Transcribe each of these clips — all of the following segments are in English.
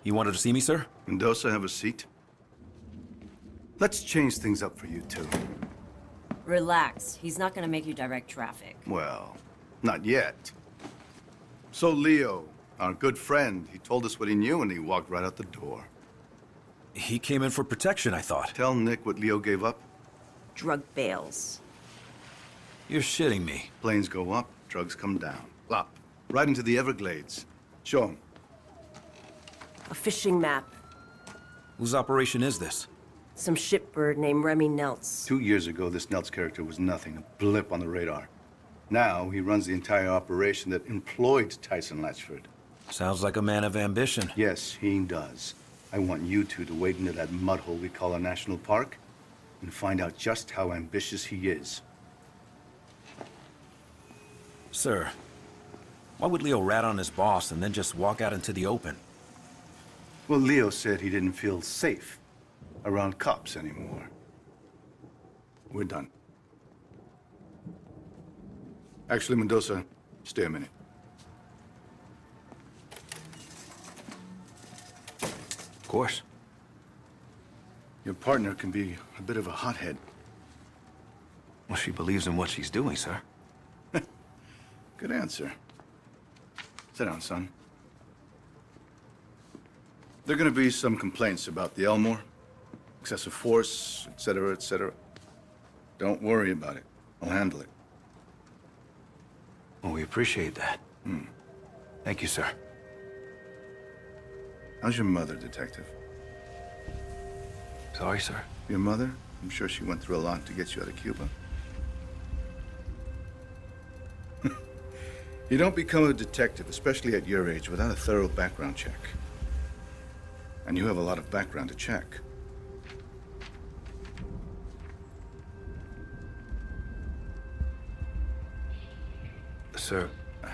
You wanted to see me, sir? Mendoza, have a seat. Let's change things up for you two. Relax. He's not gonna make you direct traffic. Well, not yet. So Leo, our good friend, he told us what he knew and he walked right out the door. He came in for protection, I thought. Tell Nick what Leo gave up. Drug bales. You're shitting me. Planes go up, drugs come down. Up, right into the Everglades. Show him. A fishing map. Whose operation is this? Some shipbird named Remy Neltz. 2 years ago, this Neltz character was nothing, a blip on the radar. Now, he runs the entire operation that employed Tyson Latchford. Sounds like a man of ambition. Yes, he does. I want you two to wade into that mud hole we call a national park and find out just how ambitious he is. Sir, why would Leo rat on his boss and then just walk out into the open? Well, Leo said he didn't feel safe around cops anymore. We're done. Actually, Mendoza, stay a minute. Of course. Your partner can be a bit of a hothead. Well, she believes in what she's doing, sir. Good answer. Sit down, son. There are gonna be some complaints about the Elmore. Excessive force, etc., etc. Don't worry about it. I'll handle it. Well, we appreciate that. Thank you, sir. How's your mother, Detective? Sorry, sir. Your mother? I'm sure she went through a lot to get you out of Cuba. You don't become a detective, especially at your age, without a thorough background check. And you have a lot of background to check. Sir.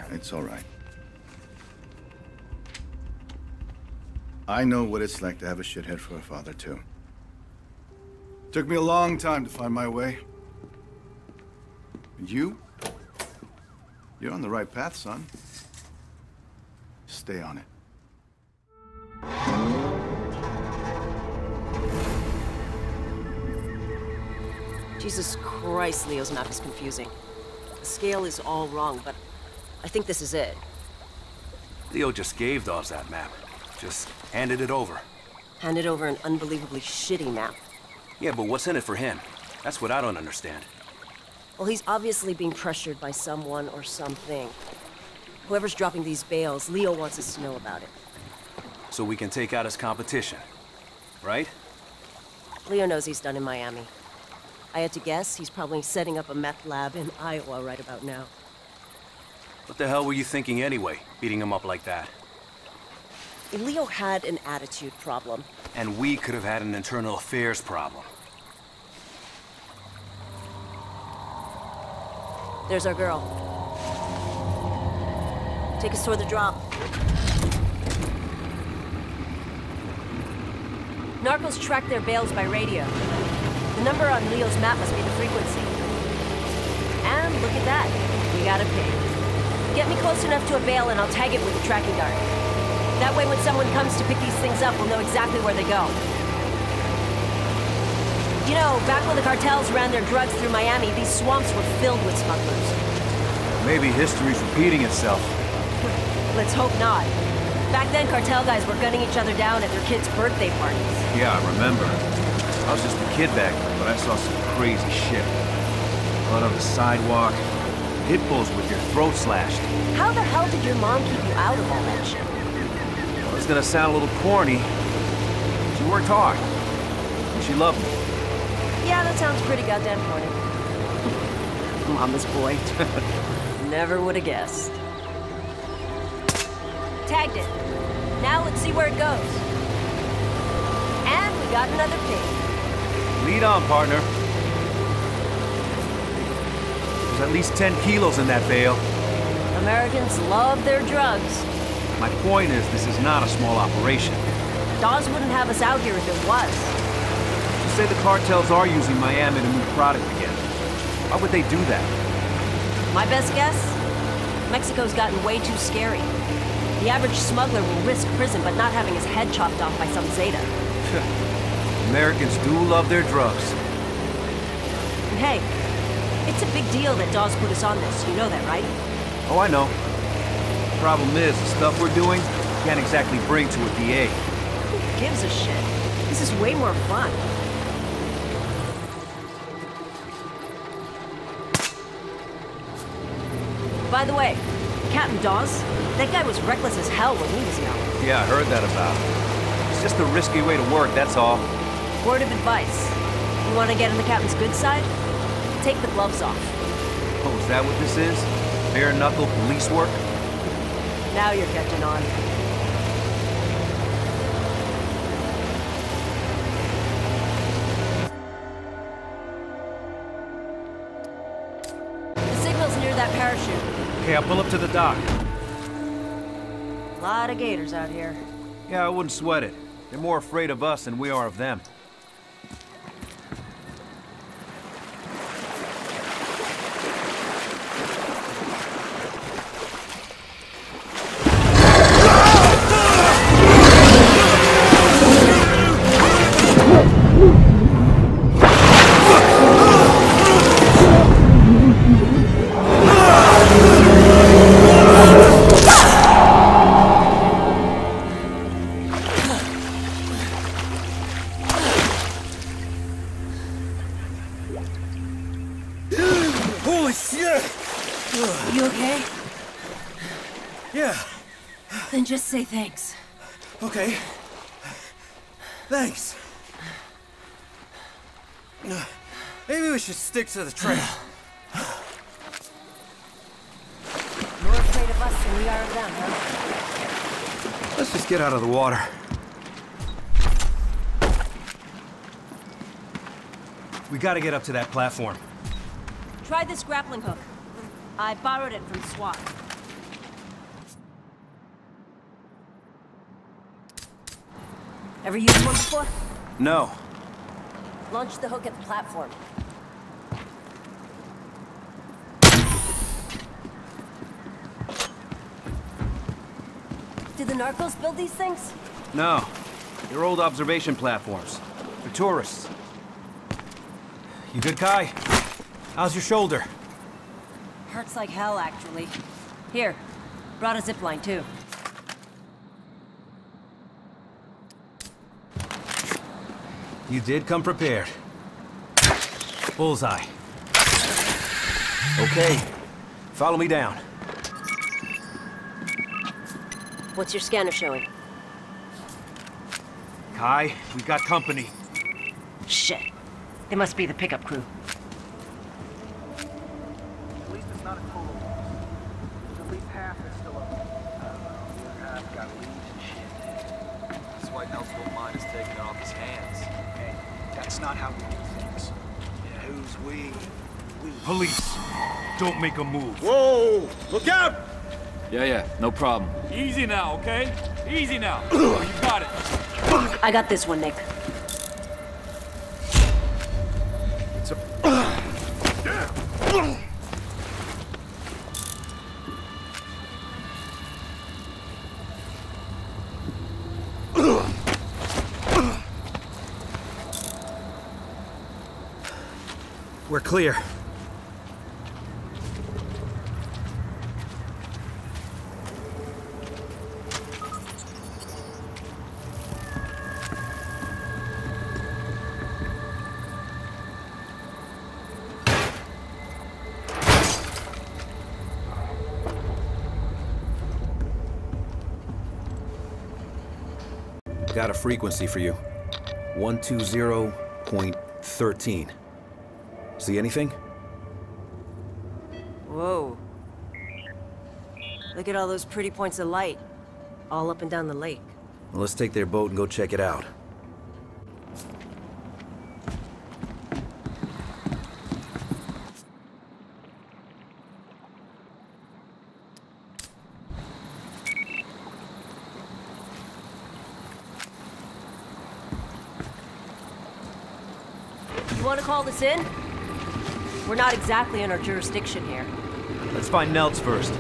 It's all right. I know what it's like to have a shithead for a father, too. Took me a long time to find my way. And you? You're on the right path, son. Stay on it. Jesus Christ, Leo's map is confusing. The scale is all wrong, but I think this is it. Leo just gave Dawes that map. Just handed it over. Handed over an unbelievably shitty map. Yeah, but what's in it for him? That's what I don't understand. Well, he's obviously being pressured by someone or something. Whoever's dropping these bales, Leo wants us to know about it. So we can take out his competition, right? Leo knows he's done in Miami. I had to guess he's probably setting up a meth lab in Iowa right about now. What the hell were you thinking anyway, beating him up like that? Leo had an attitude problem. And we could have had an internal affairs problem. There's our girl. Take us toward the drop. Narcos track their bales by radio. The number on Leo's map must be the frequency. And look at that. We got a ping. Get me close enough to a bale and I'll tag it with a tracking dart. That way when someone comes to pick these things up, we'll know exactly where they go. You know, back when the cartels ran their drugs through Miami, these swamps were filled with smugglers. Maybe history's repeating itself. Let's hope not. Back then, cartel guys were gunning each other down at their kids' birthday parties. Yeah, I remember. I was just a kid back then, but I saw some crazy shit. Blood on the sidewalk, pit bulls with your throat slashed. How the hell did your mom keep you out of all that shit? Well, it's gonna sound a little corny. She worked hard. And she loved me. Yeah, that sounds pretty goddamn corny. Mama's boy. Never would have guessed. Tagged it. Now let's see where it goes. And we got another ping. Lead on, partner. There's at least 10 kilos in that bale. Americans love their drugs. My point is, this is not a small operation. Dawes wouldn't have us out here if it was. You say the cartels are using Miami to move product again. Why would they do that? My best guess? Mexico's gotten way too scary. The The average smuggler will risk prison but not having his head chopped off by some Zeta. Americans do love their drugs. And hey, it's a big deal that Dawes put us on this. You know that, right? Oh, I know. Problem is, the stuff we're doing can't exactly bring to a DA. Who gives a shit? This is way more fun. By the way, Captain Dawes, that guy was reckless as hell when he was young. Yeah, I heard that about him. It's just a risky way to work, that's all. Word of advice. You want to get on the captain's good side? Take the gloves off. Oh, is that what this is? Bare-knuckle police work? Now you're catching on. The signal's near that parachute. Okay, I'll pull up to the dock. A lot of gators out here. Yeah, I wouldn't sweat it. They're more afraid of us than we are of them. Holy shit! You okay? Yeah, Then just say thanks. okay. Thanks. Maybe we should stick to the trail. More afraid of us than we are of them, huh? Let's just get out of the water. We gotta get up to that platform. Try this grappling hook. I borrowed it from SWAT. Ever used one before? No. Launch the hook at the platform. Did the narcos build these things? No. They're old observation platforms. For tourists. You good, Kai? How's your shoulder? Hurts like hell, actually. Here, brought a zipline too. You did come prepared. Bullseye. Okay. Follow me down. What's your scanner showing? Kai, we got company. Shit. They must be the pickup crew. At least it's not a total loss. At least half is still up. The other half got leads and shit. That's why Nelson Mine is taking it off his hands. Hey, that's not how we do things. Yeah, who's we? We. Police, don't make a move. Whoa! Look out! Yeah, no problem. Easy now, okay? Easy now. You got it. I got this one, Nick. We're clear. Got a frequency for you. 120.13. See anything? Whoa. Look at all those pretty points of light. All up and down the lake. Well, let's take their boat and go check it out. You want to call this in? We're not exactly in our jurisdiction here. Let's find Nelts first.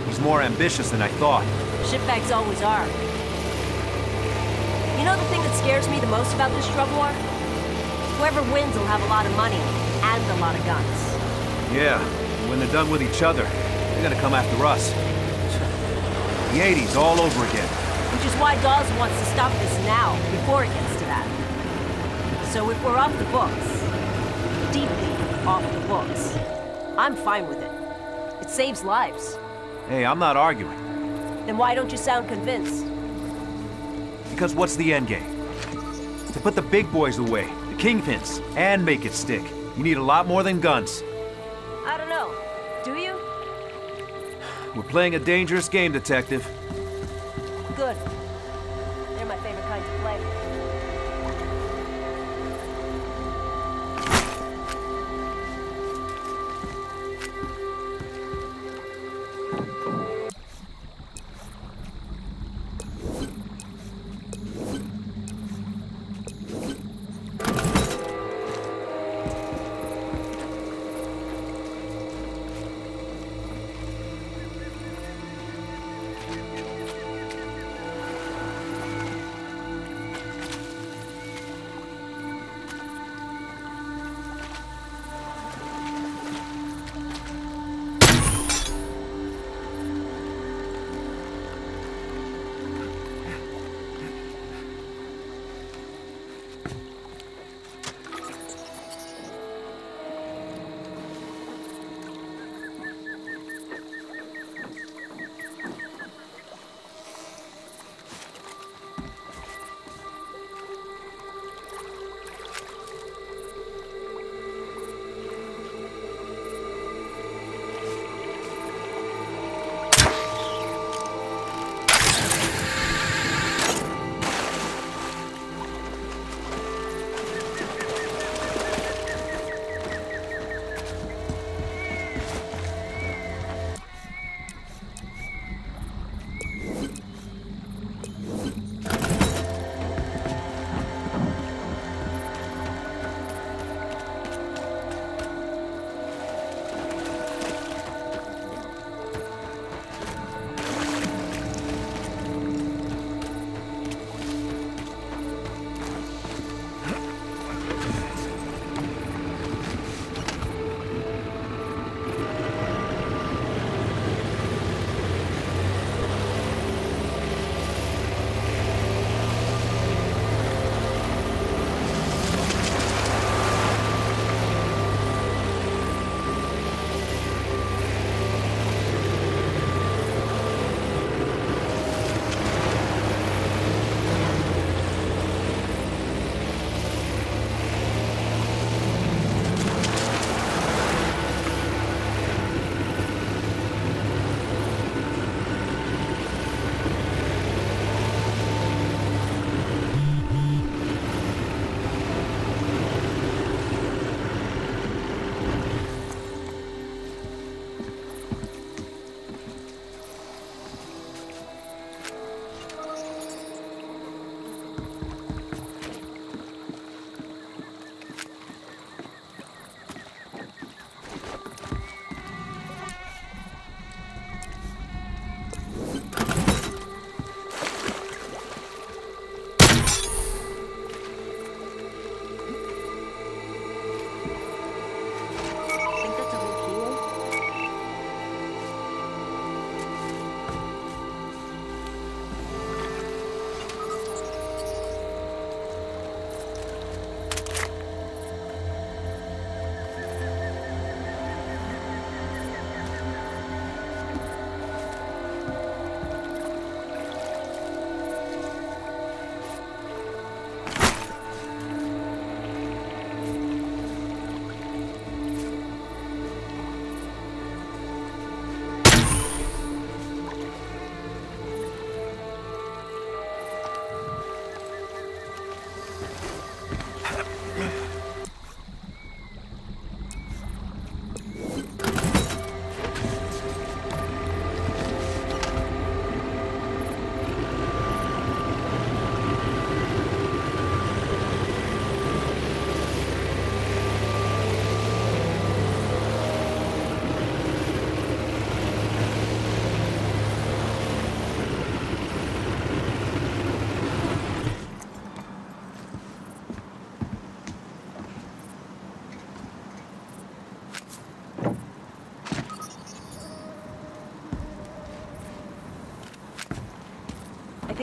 He's more ambitious than I thought. Shitbags always are. You know the thing that scares me the most about this drug war? Whoever wins will have a lot of money and a lot of guns. Yeah, and when they're done with each other, they're gonna come after us. The 80s all over again. Which is why Dawes wants to stop this now, before it gets to that. So if we're off the books, deeply off the books, I'm fine with it. It saves lives. Hey, I'm not arguing. Then why don't you sound convinced? Because what's the end game? To put the big boys away, the kingpins, and make it stick. You need a lot more than guns. I don't know. Do you? We're playing a dangerous game, Detective. Good. They're my favorite kind to play.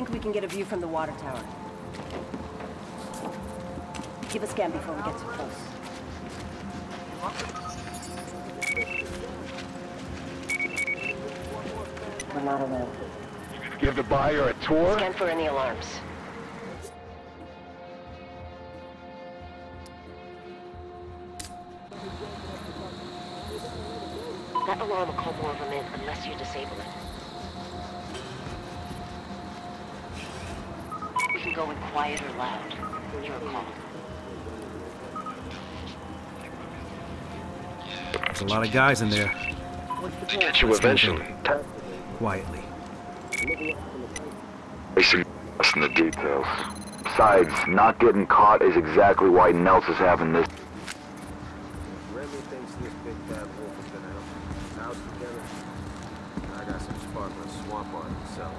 think we can get a view from the water tower. Give a scan before we get too close. We're not alone. Give the buyer a tour? Scan for any alarms. That alarm will call more of them in unless you disable it. We can go in quiet or loud. Your call. There's a lot of guys in there. Get you eventually. Quietly. Racing us in the details. Besides, not getting caught is exactly why Nels is having this. Remy thinks this big bad wolf is gonna help the house together. I got some sparkling swamp art to sell.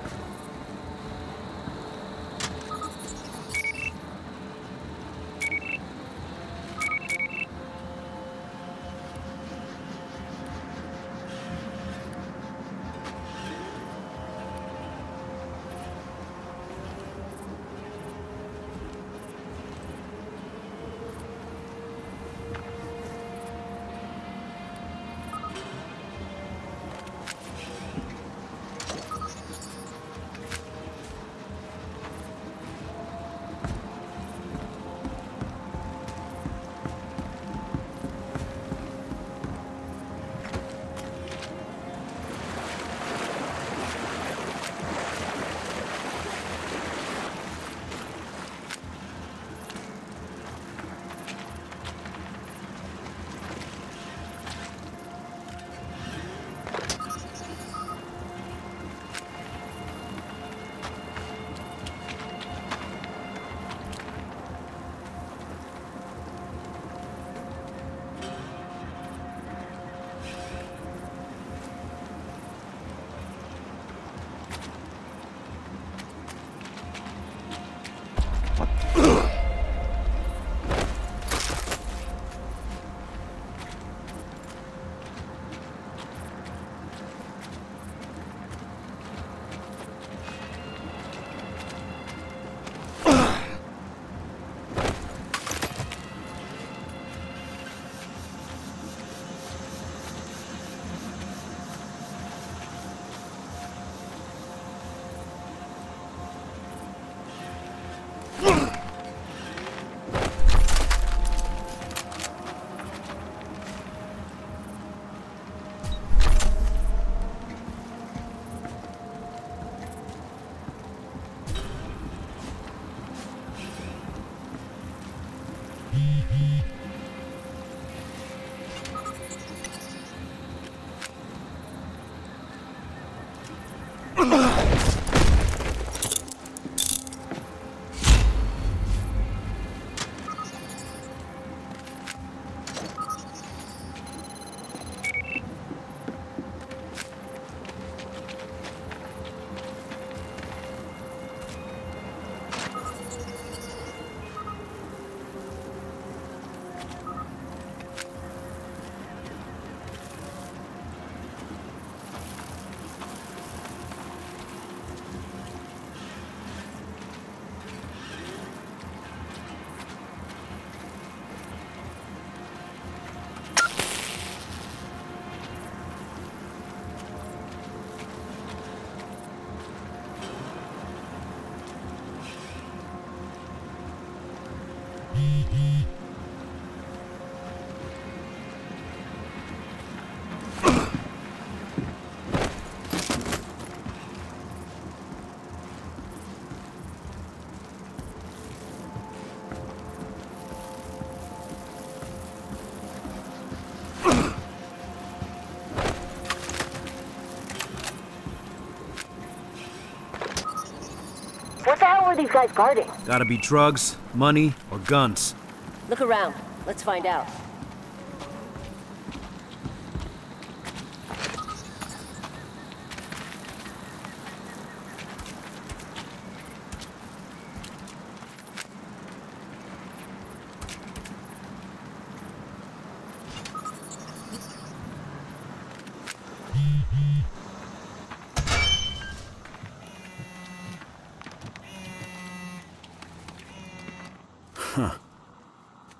What the hell are these guys guarding? Gotta be drugs, money, or guns. Look around. Let's find out.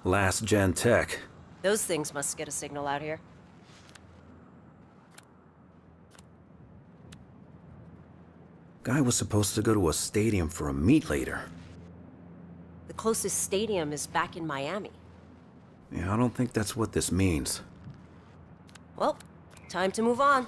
Last gen tech. Those things must get a signal out here. Guy was supposed to go to a stadium for a meet later. The closest stadium is back in Miami. Yeah, I don't think that's what this means. Well, time to move on.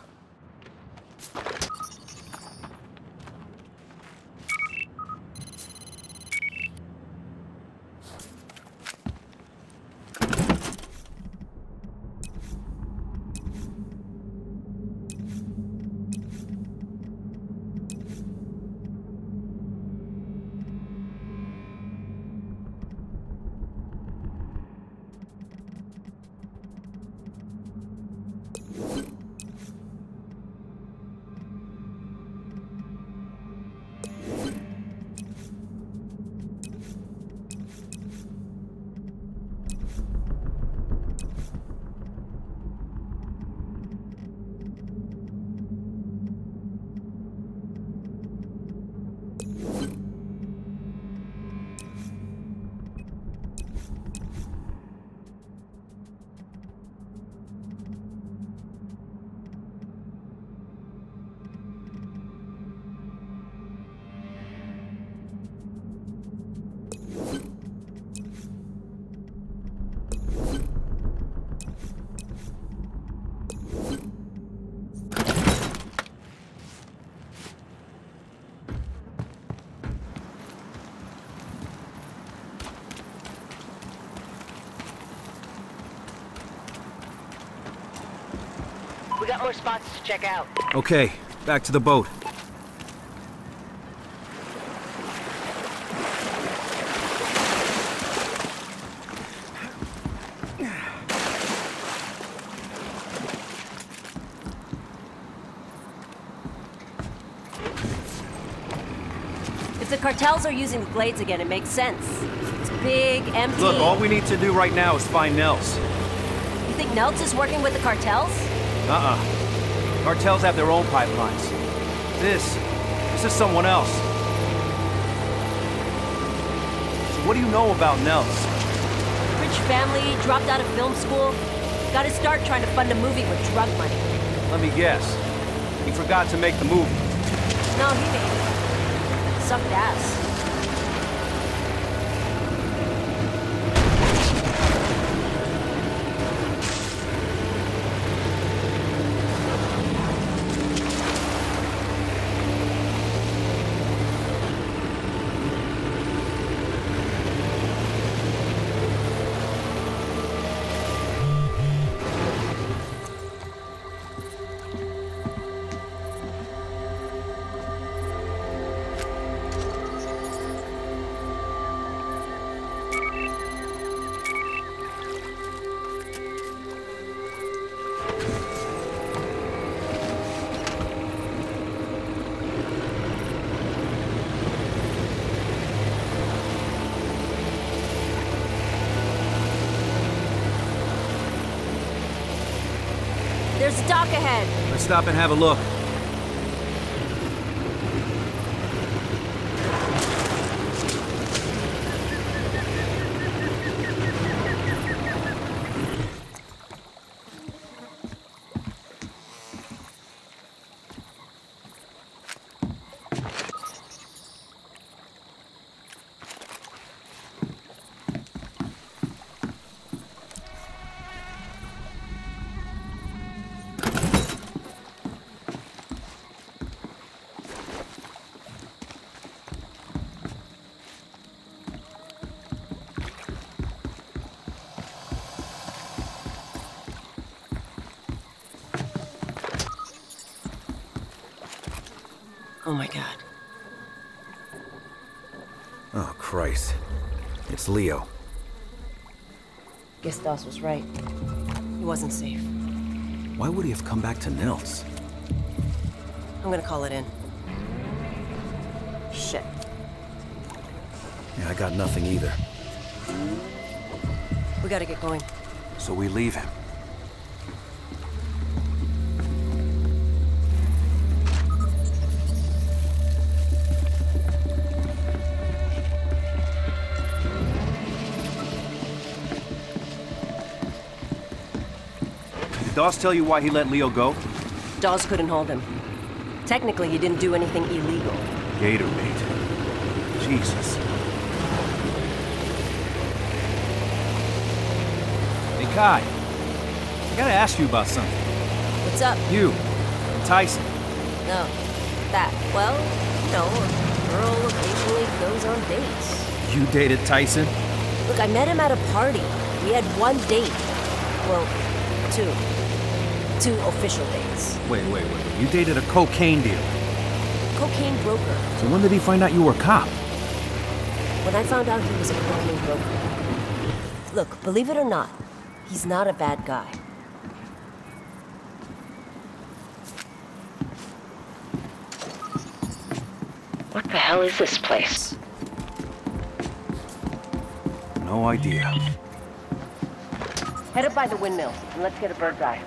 We got more spots to check out. Okay, back to the boat. If the cartels are using the blades again, it makes sense. It's big, empty. Look, all we need to do right now is find Nels. You think Nelts is working with the cartels? Cartels have their own pipelines. This is someone else. So what do you know about Nels? Rich family, dropped out of film school. Got his start trying to fund a movie with drug money. Let me guess. He forgot to make the movie. No, he made it. Sucked ass. There's a dock ahead. Let's stop and have a look. Oh my god. Oh, Christ. It's Leo. Guess Doss was right. He wasn't safe. Why would he have come back to Nels? I'm gonna call it in. Shit. Yeah, I got nothing either. We gotta get going. So we leave him. Did Dawes tell you why he let Leo go? Dawes couldn't hold him. Technically, he didn't do anything illegal. Gator bait. Jesus. Hey, Kai. I gotta ask you about something. What's up? You. Tyson. No. That. Well, a girl occasionally goes on dates. You dated Tyson? Look, I met him at a party. We had one date. Well, two. Two official dates. Wait. You dated a cocaine dealer? Cocaine broker. So when did he find out you were a cop? When I found out he was a cocaine broker. Look, believe it or not, he's not a bad guy. What the hell is this place? No idea. Head up by the windmill, and let's get a bird's eye.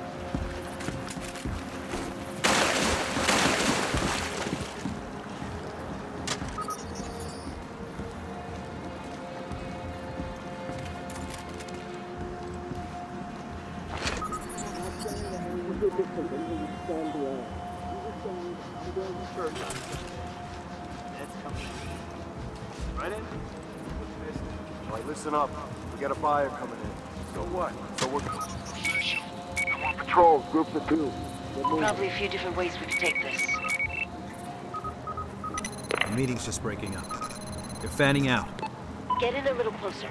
Right in? All right, listen up. We got a buyer coming in. So what? So we're... I'm on patrol. Groups of two. Probably a few different ways we could take this. The meeting's just breaking up. They're fanning out. Get in a little closer.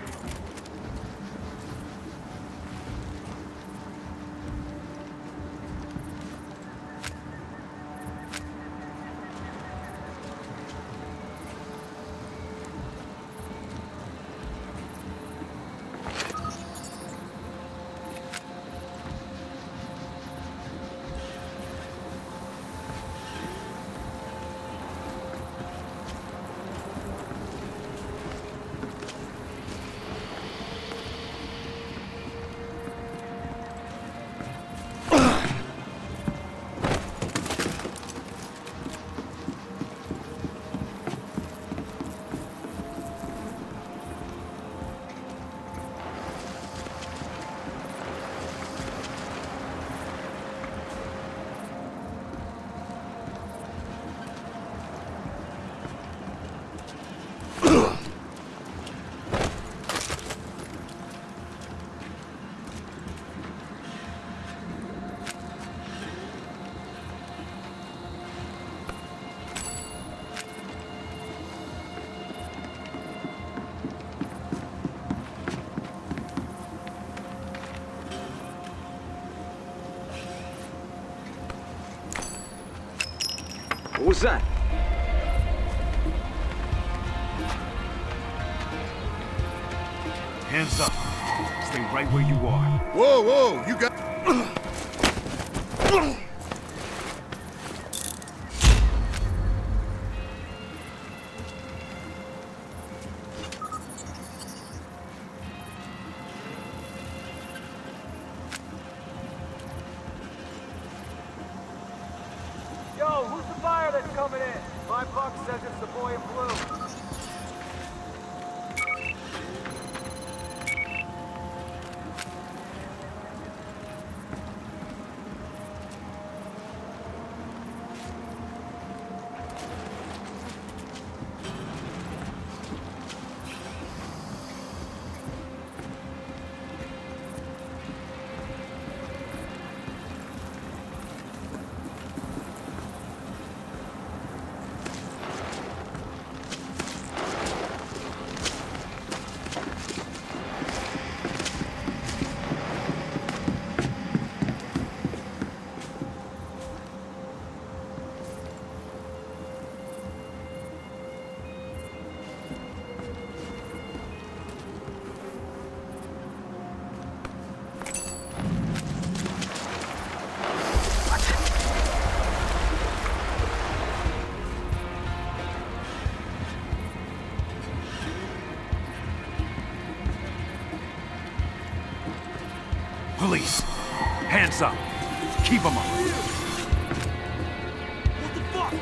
What was that? Hands up. Stay right where you are. Whoa, you got... Yo, who's the buyer that's coming in? $5 says it's the boy in blue. Police! Hands up! Keep them up! What the fuck?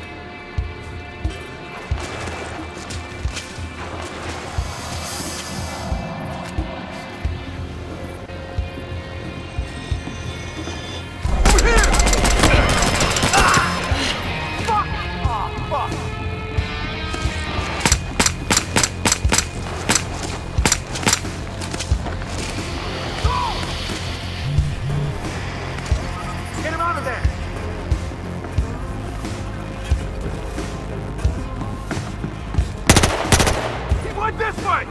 Going this way!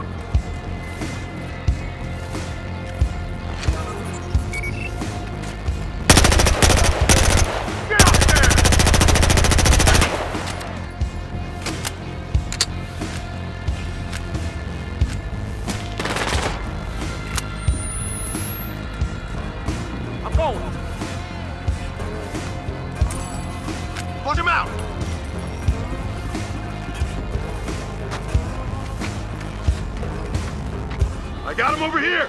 Get up there! I'm going. Punch him out! I got him over here!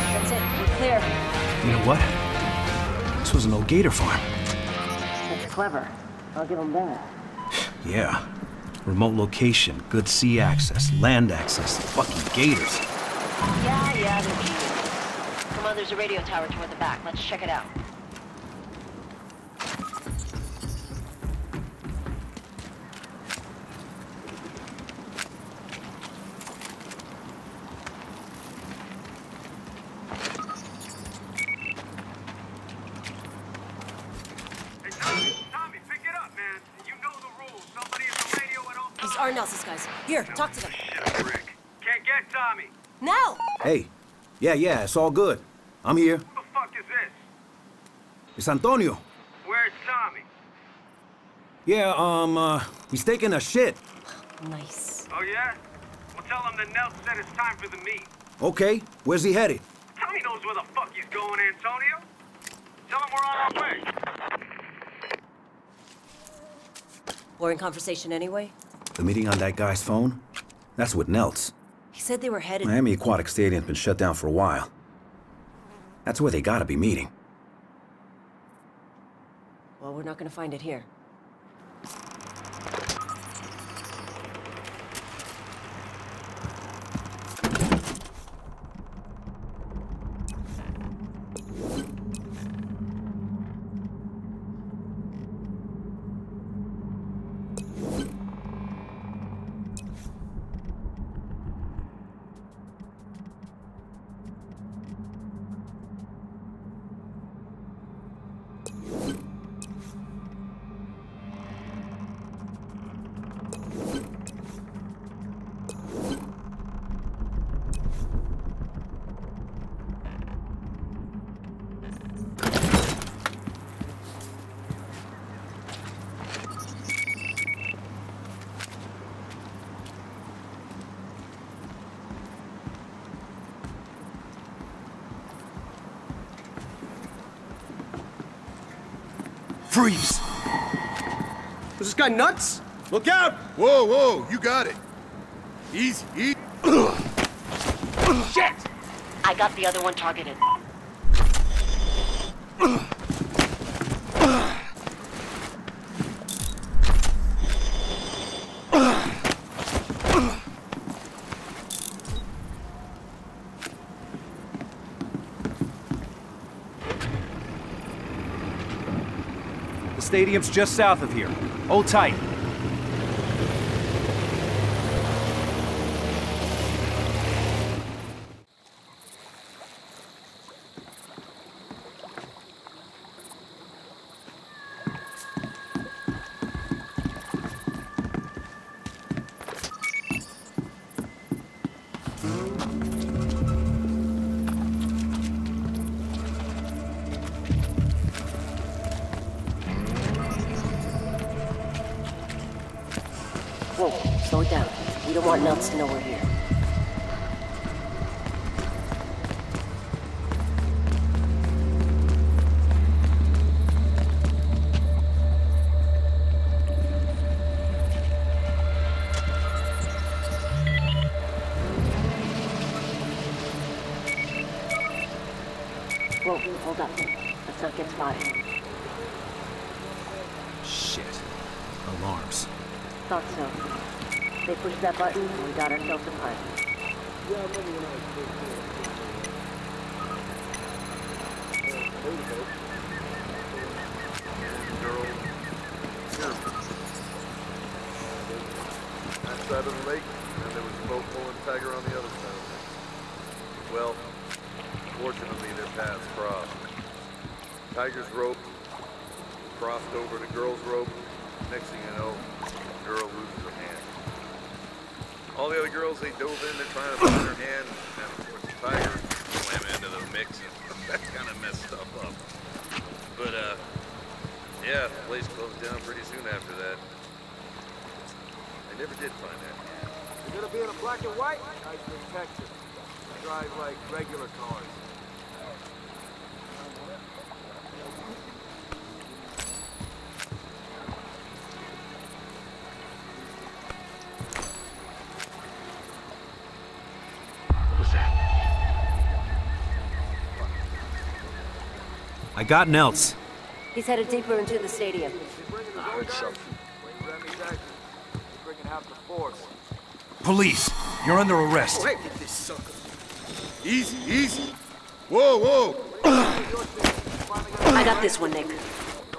That's it. We're clear. You know what? This was an old Gator farm. That's clever. I'll give them that. Yeah. Remote location, good sea access, land access, fucking gators. Yeah, they're cheating. Come on, there's a radio tower toward the back. Let's check it out. Hey, Tommy, pick it up, man. You know the rules. Somebody at the radio at all times. These are Nelson's guys. Here, talk to them. Shit, Rick. Can't get Tommy. Now! Hey. Yeah, it's all good. I'm here. Who the fuck is this? It's Antonio. Where's Tommy? Yeah, he's taking a shit. Nice. Oh, yeah? Well, tell him that Nels said it's time for the meet. Okay, where's he headed? Tommy knows where the fuck he's going, Antonio. Tell him we're on our way. Boring conversation anyway? The meeting on that guy's phone? That's with Nels. He said they were headed... Miami Aquatic Stadium's been shut down for a while. That's where they gotta be meeting. Well, we're not gonna find it here. Freeze! Was this guy nuts? Look out! Whoa, you got it. Easy, easy. Shit! I got the other one targeted. The stadium's just south of here. Hold tight. Whoa, slow it down. We don't want Nels to know we're here. Whoa, hold up. Let's not get spotted. Shit. Alarms. Thought so. They pushed that button, and we got ourselves a punt. side of the lake, and there was a boat pulling Tiger on the other side of it. Well, fortunately, their paths crossed. Tiger's rope crossed over to girl's rope. Next thing you know, the girl loses her hand. All the other girls, they dove in, they're trying to find her hand, and of course, Tiger swam into the mix, and that kind of messed stuff up. But, yeah, the place closed down pretty soon after that. I never did find that. You're gonna be in a black and white? Nice protection. Drive like regular cars. I got Nelts. He's headed deeper into the stadium. I heard something. Bringing half the force. Police, you're under arrest. Wait, this sucker. Easy, easy. Whoa, whoa. I got this one, Nick. No,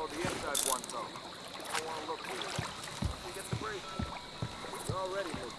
the inside one, though. I don't want to look here. You get the break. You're already looking.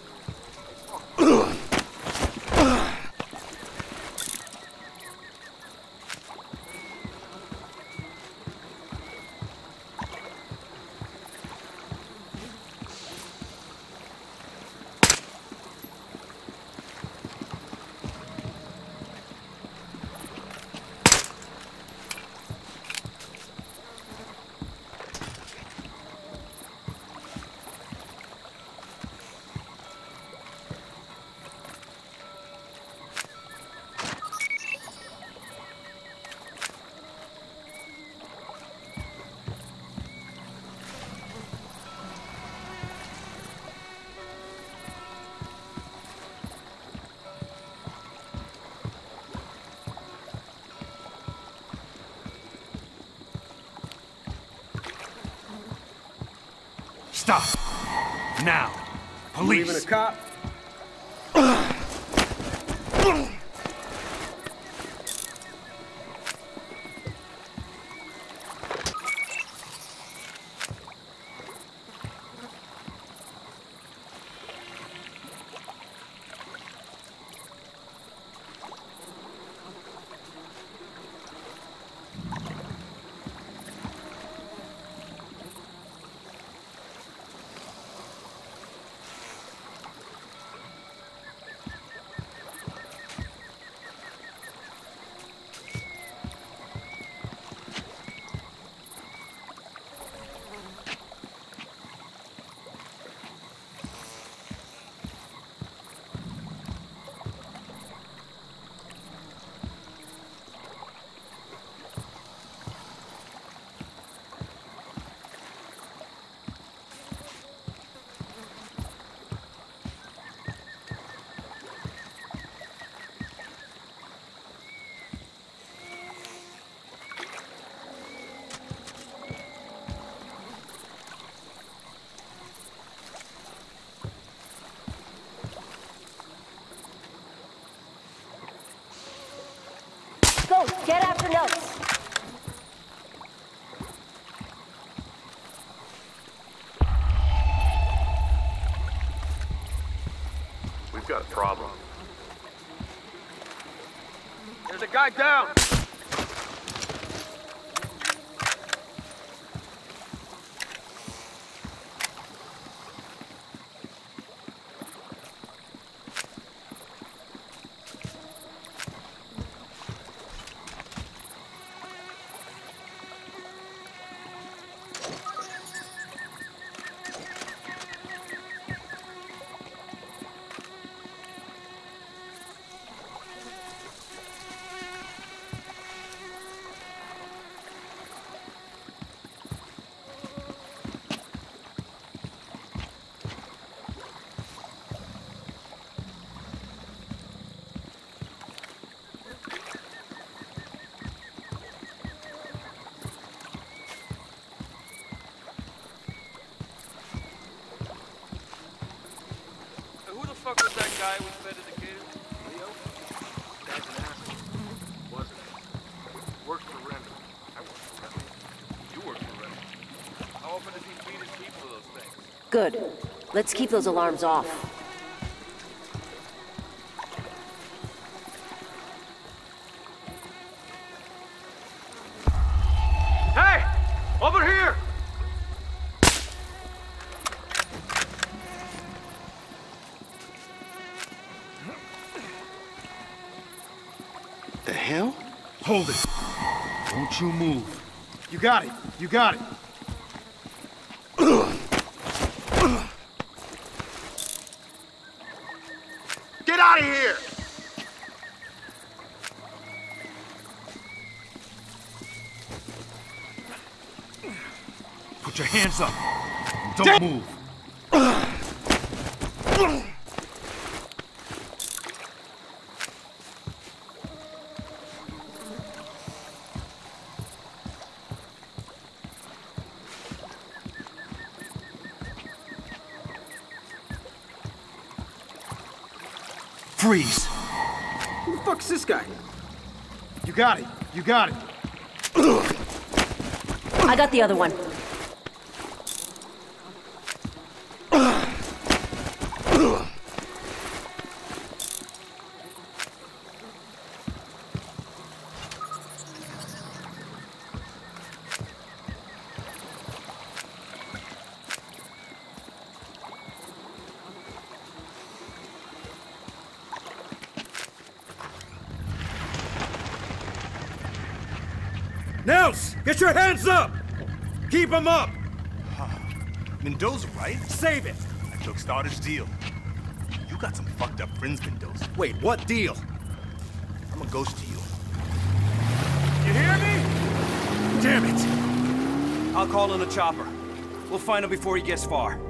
Stop! Now! Police! Even a cop? Go, get after Nuts. We've got a problem. There's a guy down! Who the fuck was that guy we fed at the Gator? Leo? Guy's an asshole. Wasn't it? Worked for Remy. I worked for Remy. You work for Remy. How often does he feed his people to those things? Good. Let's keep those alarms off. Over here! The hell? Hold it. Don't you move. You got it. You got it. Get out of here! Put your hands up. And don't move. Freeze! Who the fuck's this guy? You got it. You got it. I got the other one. Nels! Get your hands up! Keep them up! Mendoza, right? Save it! I took Starter's deal. You got some fucked up friends, Mendoza. Wait, what deal? I'm a ghost to you. You hear me? Damn it! I'll call in a chopper. We'll find him before he gets far.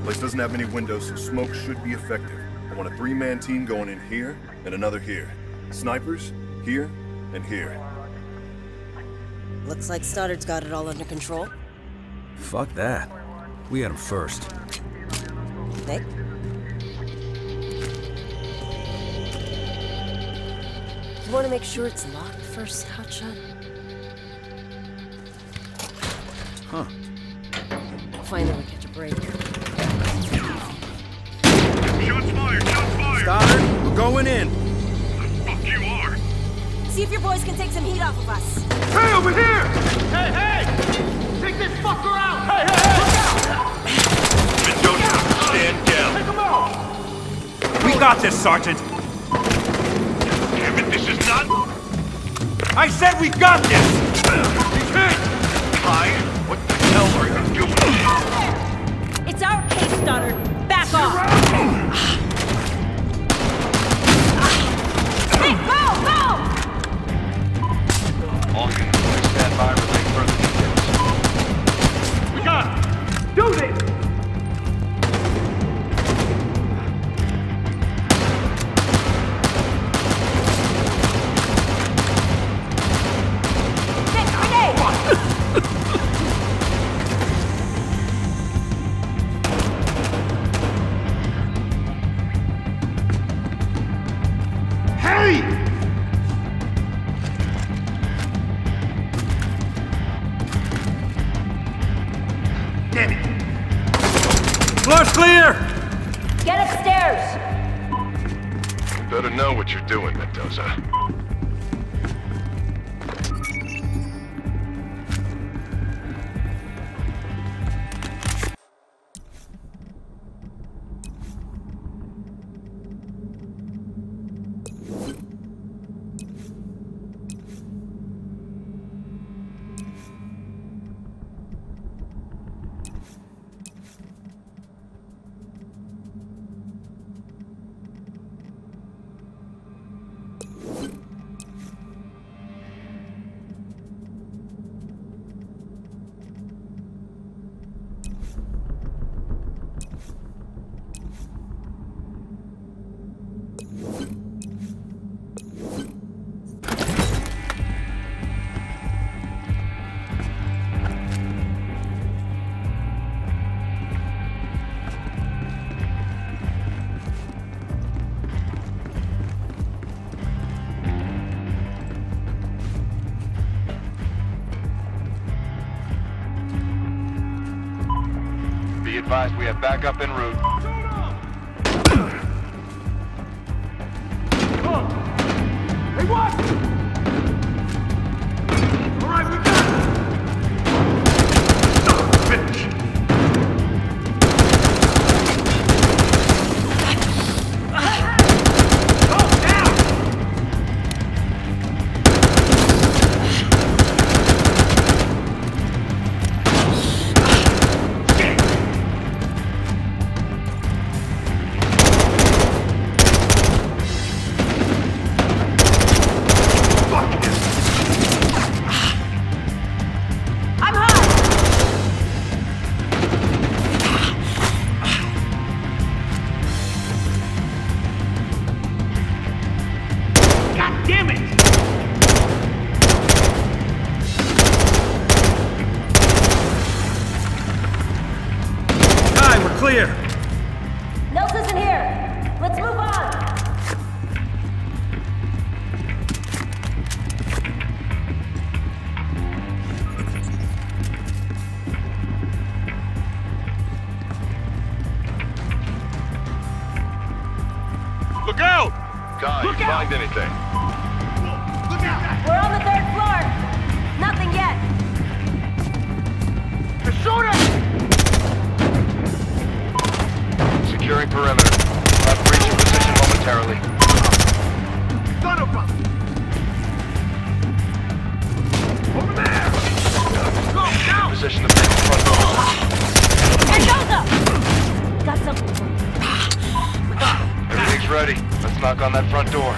Place doesn't have many windows, so smoke should be effective. I want a 3-man team going in here and another here. Snipers, here and here. Looks like Stoddard's got it all under control. Fuck that. We had him first. Nick? You want to make sure it's locked first, Hotshot? Huh. Finally we catch a break. Shots fired! Shots fired! Stoddard, we're going in. Fuck you are! See if your boys can take some heat off of us. Hey, over here! Hey, hey! Take this fucker out! Hey, hey, hey! Mendoza, stand down! Take him out! We got this, Sergeant. Damn it, this is not... I said we got this! He's hit! Ty, what the hell are you doing? It's our case, Stoddard. Back off! Hey, go! Go! All units, stand by, relay further details. We got it! Do this! Floor's clear! Get upstairs! You better know what you're doing, Mendoza. advised, we have backup en route. Hey, what? All right, we got it. Finish. Clear! Nelson's in here! Let's move on! Look out! Guy, you find anything? Look out! We're on the 3rd floor! Nothing yet! The shooter! Securing perimeter. Have breaching position momentarily. Son of a... Over there! Go, now! Position to breach the front door. Mendoza! Got something for you. Everything's ready. Let's knock on that front door.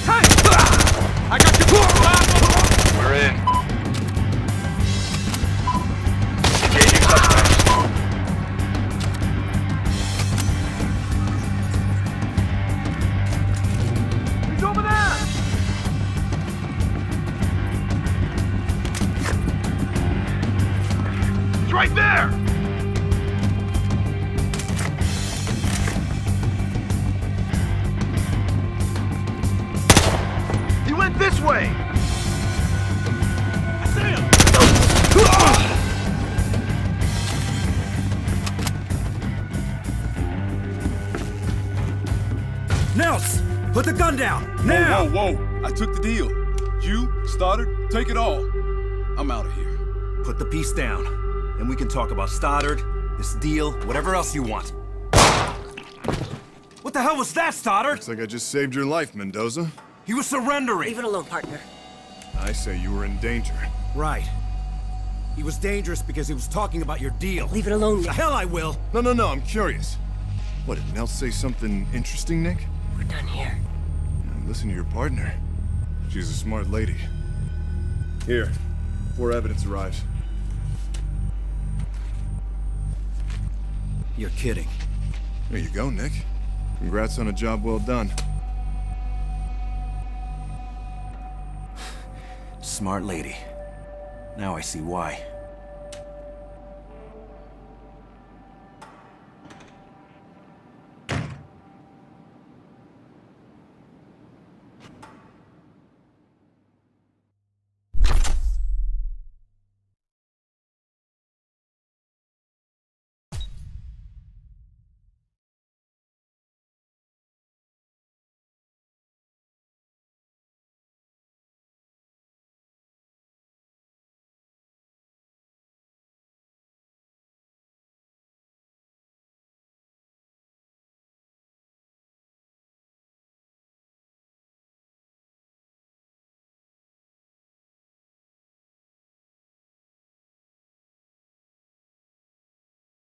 Hey! I got you! We're in. Engaging suspects. He's over there! It's right there! He went this way! I see him! Nels! Put the gun down! Now! Whoa, whoa! I took the deal. You, Stoddard, take it all. I'm out of here. Put the piece down. Then we can talk about Stoddard, this deal, whatever else you want. What the hell was that, Stoddard? Looks like I just saved your life, Mendoza. He was surrendering! Leave it alone, partner. I say you were in danger. Right. He was dangerous because he was talking about your deal. Leave it alone, The Nick. hell I will! No, I'm curious. What, did Nels say something interesting, Nick? We're done here. Listen to your partner. She's a smart lady. Here, before evidence arrives. You're kidding. There you go, Nick. Congrats on a job well done. Smart lady. Now I see why.